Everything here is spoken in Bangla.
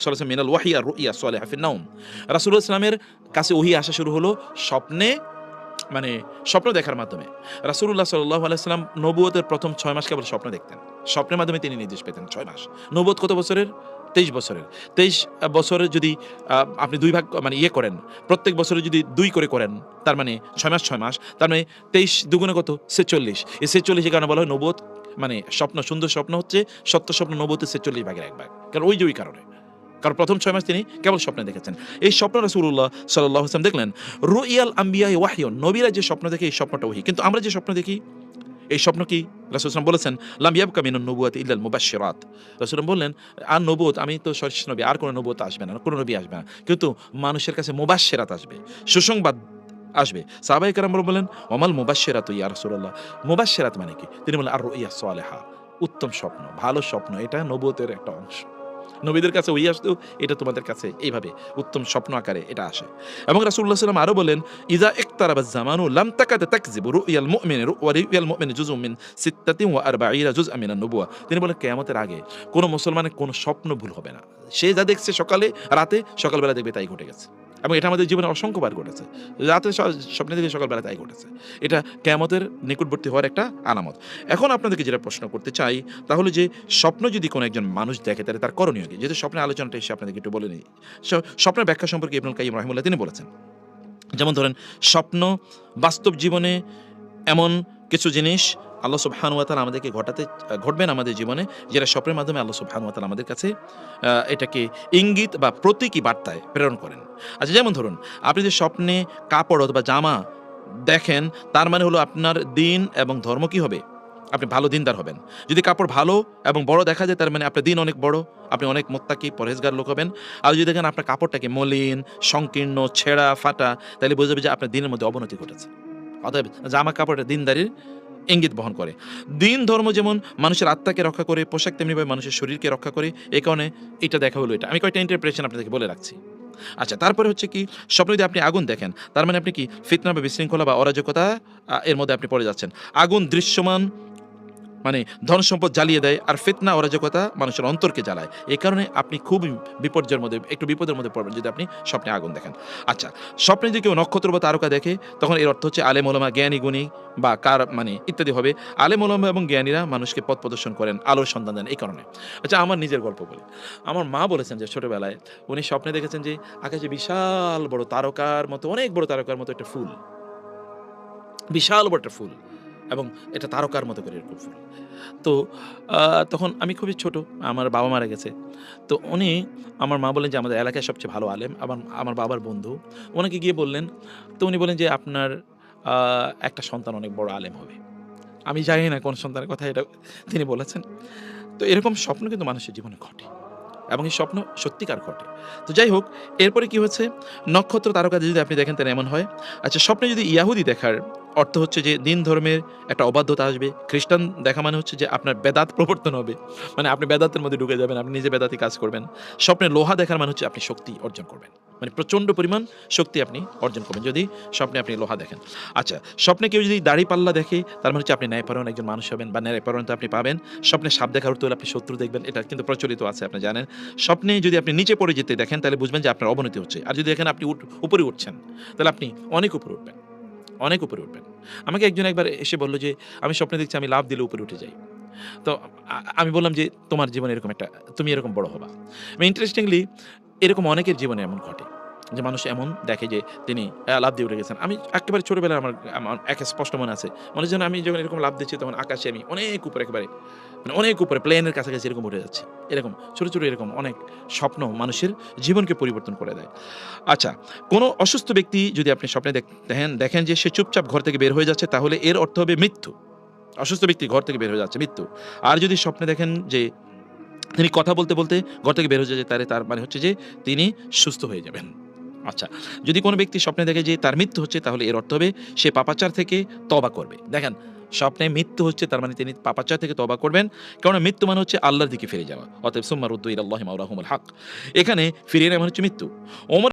সাল্লাল্লাহু মিনাল ওয়াহই আর রুইয়া সালিহা ফিন নাওম। রাসূলুল্লাহ সাল্লামের কাছে ওহী আসা শুরু হলো স্বপ্নে, মানে স্বপ্ন দেখার মাধ্যমে। রাসূলুল্লাহ সাল্লাল্লাহু আলাইহি ওয়াসাল্লাম নবুয়তের প্রথম ৬ মাস কেবল স্বপ্ন দেখতেন। স্বপ্নের মাধ্যমে তিনি নির্দেশ পেতেন ৬ মাস। নবুয়ত কত বছরের? ২৩ বছরের। ২৩ বছরে যদি আপনি ২ ভাগ মানে ইয়ে করেন, প্রত্যেক বছরে যদি ২ করে করেন, তার মানে ৬ মাস ৬ মাস। তার মানে ২৩ দুগুণে কত? ৪৬। এই ৪৬ এর কারণে বলা হয় নবুয়ত, মানে স্বপ্ন, সুন্দর স্বপ্ন হচ্ছে সত্য স্বপ্ন নবুয়তের ৪৬ ভাগের ১ ভাগ। কারণ ওই যে ওই কারণে। কারণ প্রথম ৬ মাস তিনি কেবল স্বপ্নে দেখেছেন। এই স্বপ্ন রাসূলুল্লাহ সাল্লাল্লাহু আলাইহি ওয়াসাল্লাম দেখলেন। রুইয়াল আম্বিয়াই ওয়াহয়ুন, নবীরা যে স্বপ্ন দেখে এই স্বপ্নটা ওহী। কিন্তু আমরা যে স্বপ্ন দেখি এই স্বপ্ন কি? রাসূল সাল্লাল্লাহু আলাইহি ওয়াসাল্লাম বলেছেন, লাম ইয়াবকা মিনান নবুওয়াতি ইল্লাল মুবাশশিরাত। রাসূল বললেন, আর নবুয়ত, আমি তো সর্বশেষ নবী, আর কোন নবুয়ত আসবে না, কোন নবী আসবে না। কিন্তু মানুষের কাছে মুবাশশিরাত আসবে, সুসংবাদ আসবে। সাহাবায়ে কেরাম বললেন, ওয়ামাল মুবাশশিরাতু ইয়া রাসূলুল্লাহ। মুবাশশিরাত মানে কি? তিনি বললেন, আর রুইয়া সালিহা, উত্তম স্বপ্ন, ভালো স্বপ্ন। এটা নবুয়তের একটা অংশ। নবীদের কাছে ওহী আসতো, এটা তোমাদের কাছে এইভাবে উত্তম স্বপ্ন আকারে এটা আসে। এবং রাসূলুল্লাহ সাল্লাল্লাহু আলাইহি ওয়াসাল্লাম আরো বলেন, ইযা ইকতারাবাজ জামানু লাম তাকাদ তাকযিবু রুইয়াল মুমিনি ওয়া রুইয়াল মুমিনি জুজউম মিন 46 জুজআম মিনান নবুওয়া। তিনি বলেন কিয়ামতের আগে কোন মুসলমানের কোন স্বপ্ন ভুল হবে না। সে যা দেখছে সকালে, রাতে, সকালবেলা দেখবে তাই ঘটে গেছে। এবং এটা আমাদের জীবনে অসংখ্যবার ঘটেছে। রাতে স্বপ্নে দেখে সকালবেলা তাই ঘটেছে। এটা কিয়ামতের নিকটবর্তী হওয়ার একটা আলামত। এখন আপনাদেরকে যেটা প্রশ্ন করতে চাই, তাহলে যে স্বপ্ন যদি কোনো একজন মানুষ দেখে, তাহলে তার করণীয় কি? যেহেতু স্বপ্নের আলোচনাটা এসে আপনাদেরকে একটু বলে নিই। স্বপ্নের ব্যাখ্যা সম্পর্কে ইবনুল কাইয়্যিম রাহিমাহুল্লাহ তিনি বলেছেন। যেমন ধরেন, স্বপ্ন বাস্তব জীবনে এমন কিছু জিনিস আল্লাহ সুবহানাহু ওয়া তাআলা আমাদেরকে ঘটবেন আমাদের জীবনে, যেটা স্বপ্নের মাধ্যমে আল্লাহ সুবহানাহু ওয়া তাআলা আমাদের কাছে এটাকে ইঙ্গিত বা প্রতীকী বার্তায় প্রেরণ করেন। আচ্ছা, যেমন ধরুন, আপনি যে স্বপ্নে কাপড় অথবা জামা দেখেন, তার মানে হলো আপনার দিন এবং ধর্ম কি হবে? আপনি ভালো দিনদার হবেন। যদি কাপড় ভালো এবং বড় দেখা যায়, তার মানে আপনার দিন অনেক বড়, আপনি অনেক মুত্তাকি পরহেজগার লোক হবেন। আর যদি দেখেন আপনার কাপড়টাকে মলিন, সংকীর্ণ, ছেঁড়া, ফাটা, তাহলে বোঝা যাবে যে আপনার দিনের মধ্যে অবনতি ঘটেছে। অতএব জামা কাপড়টা দিনদারির ইঙ্গিত বহন করে। দিন ধর্ম যেমন মানুষের আত্মাকে রক্ষা করে, পোশাক তেমনিভাবে মানুষের শরীরকে রক্ষা করে। এই কারণে এটা দেখা হলো এটা। আমি কয়েকটা ইন্টারপ্রিটেশন আপনাদেরকে বলে রাখছি। আচ্ছা, তারপরে হচ্ছে কি, স্বপ্নে যদি আপনি আগুন দেখেন, তার মানে আপনি কি ফিতনা বা বিশৃঙ্খলা বা অরাজকতা এর মধ্যে আপনি পড়ে যাচ্ছেন। আগুন দৃশ্যমান, মানে ধন সম্পদ জ্বালিয়ে দেয়, আর ফিতনা অরাজকতা মানুষের অন্তরকে জ্বালায়। এই কারণে আপনি খুবই বিপর্যয়ের মধ্যে, একটু বিপদের মধ্যে পড়বেন যদি আপনি স্বপ্নে আগুন দেখেন। আচ্ছা, স্বপ্নে যদি কেউ নক্ষত্র বা তারকা দেখে, তখন এর অর্থ হচ্ছে আলেম ওলামা, জ্ঞানী গুণী বা কার মানে ইত্যাদি হবে। আলেম ওলামা এবং জ্ঞানীরা মানুষকে পথ প্রদর্শন করেন, আলোর সন্ধান দেন এই কারণে। আচ্ছা, আমার নিজের গল্প বলি। আমার মা বলেছেন যে ছোটবেলায় উনি স্বপ্নে দেখেছেন যে আকাশে বিশাল বড় তারকার মতো, অনেক বড় তারকার মতো একটা ফুল, বিশাল বড় একটা ফুল, এবং এটা তারকার মতো করে এরকম ফুল। তো তখন আমি খুবই ছোট, আমার বাবা মারা গেছে। তো উনি, আমার মা বললেন যে আমাদের এলাকায় সবচেয়ে ভালো আলেম, আমার বাবার বন্ধু। উনাকে গিয়ে বললেন। তো উনি বললেন যে আপনার আ একটা সন্তান অনেক বড় আলেম হবে। আমি জানি না কোন সন্তানের কথা এটা তিনি বলেছেন। তো এরকম স্বপ্ন কিন্তু মানুষের জীবনে ঘটে, এবং এই স্বপ্ন সত্যিকার ঘটে। তো যাই হোক, এরপরে কি হচ্ছে, নক্ষত্র তারকা যদি আপনি দেখেন তাহলে এমন হয়। আচ্ছা, স্বপ্নে যদি ইয়াহুদি দেখার অর্থ হচ্ছে যে দিন ধর্মের একটা অবাধ্যতা আসবে। খ্রিস্টান দেখা মানে হচ্ছে যে আপনার বেদাত প্রবর্তন হবে। মানে আপনি বেদাতের মধ্যে ঢুকে যাবেন, আপনি নিজে বেদাতি কাজ করবেন। স্বপ্নে লোহা দেখার মানে হচ্ছে আপনি শক্তি অর্জন করবেন। মানে প্রচণ্ড পরিমাণ শক্তি আপনি অর্জন করবেন যদি স্বপ্নে আপনি লোহা দেখেন। আচ্ছা, স্বপ্নে কেউ যদি দাড়িপাল্লা দেখে, তার মানে হচ্ছে আপনি ন্যায়পরায়ণ একজন মানুষ হবেন বা ন্যায়পরায়ণতা আপনি পাবেন। স্বপ্নে সাপ দেখার অর্থ হলে আপনি শত্রু দেখবেন। এটা কিন্তু প্রচলিত আছে, আপনি জানেন। স্বপ্নে যদি আপনি নিচে পড়ে যেতে দেখেন, তাহলে বুঝবেন যে আপনার অবনতি হচ্ছে। আর যদি দেখেন আপনি উপরে উঠছেন, তাহলে আপনি অনেক উপরে উঠবেন, অনেক উপরে উঠবেন। আমাকে একজন একবার এসে বলল যে, "আমি স্বপ্নে দেখছি আমি লাফ দিলে উপরে উঠে যাই।" তো আমি বললাম যে, "তোমার জীবনে এরকম একটা, তুমি এরকম বড় হবা।" ইন্টারেস্টিংলি এরকম অনেকের জীবনে এমন ঘটে যে মানুষ এমন দেখে যে তিনি লাফ দিয়ে উঠে গেছেন। আমি একেবারে ছোটবেলায় আমার আমার একে স্পষ্ট মনে আছে। মনে হচ্ছে যেন আমি যখন এরকম লাফ দিচ্ছি, তখন আকাশে আমি অনেক উপরে, একেবারে মানে অনেক উপরে, প্লেনের কাছাকাছি এরকম উঠে যাচ্ছি। এরকম ছোট, ছোট এরকম অনেক স্বপ্ন মানুষের জীবনকে পরিবর্তন করে দেয়। আচ্ছা, কোনো অসুস্থ ব্যক্তি যদি আপনি স্বপ্নে দেখেন যে সে চুপচাপ ঘর থেকে বের হয়ে যাচ্ছে, তাহলে এর অর্থ হবে মৃত্যু। অসুস্থ ব্যক্তি ঘর থেকে বের হয়ে যাচ্ছে, মৃত্যু। আর যদি স্বপ্নে দেখেন যে তিনি কথা বলতে, বলতে ঘর থেকে বের হয়ে যাচ্ছে, তার মানে হচ্ছে যে তিনি সুস্থ হয়ে যাবেন। আচ্ছা, যদি কোনো ব্যক্তি স্বপ্নে দেখে যে তার মৃত্যু হচ্ছে, তাহলে এর অর্থ হবে সে পাপাচার থেকে তওবা করবে। দেখেন, স্বপ্নে মৃত্যু হচ্ছে, তার মানে তিনি পাপাচার থেকে তওবা করবেন। কারণ মৃত্যু মানে হচ্ছে আল্লাহর দিকে ফিরে যাওয়া। অতএব সুম্মা রুদ্দু ইলাল্লাহি মাওলাহুমুল হক। এখানে ফিরিয়ে নেওয়া মানে হচ্ছে মৃত্যু। ওমর